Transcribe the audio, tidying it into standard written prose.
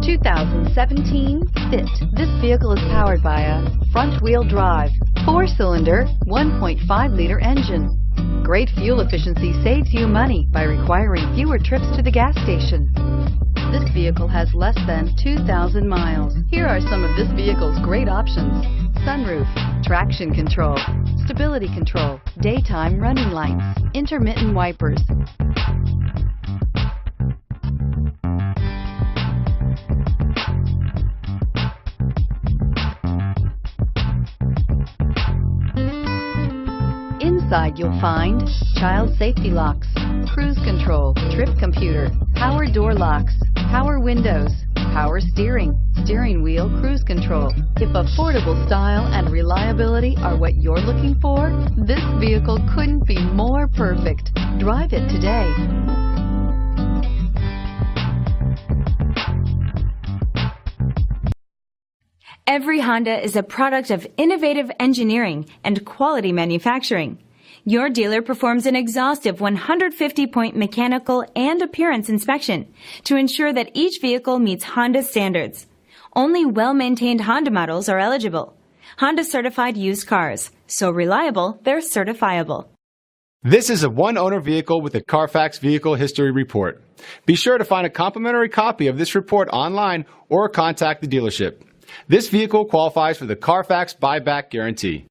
2017 Fit. This vehicle is powered by a front-wheel drive, 4-cylinder, 1.5-liter engine. Great fuel efficiency saves you money by requiring fewer trips to the gas station. This vehicle has less than 2,000 miles. Here are some of this vehicle's great options: sunroof, traction control, stability control, daytime running lights, intermittent wipers. Inside you'll find child safety locks, cruise control, trip computer, power door locks, power windows, power steering, steering wheel cruise control. If affordable style and reliability are what you're looking for, this vehicle couldn't be more perfect. Drive it today. Every Honda is a product of innovative engineering and quality manufacturing. Your dealer performs an exhaustive 150-point mechanical and appearance inspection to ensure that each vehicle meets Honda standards. Only well-maintained Honda models are eligible. Honda certified used cars, so reliable they're certifiable. This is a one-owner vehicle with a CARFAX Vehicle History Report. Be sure to find a complimentary copy of this report online or contact the dealership. This vehicle qualifies for the CARFAX Buyback Guarantee.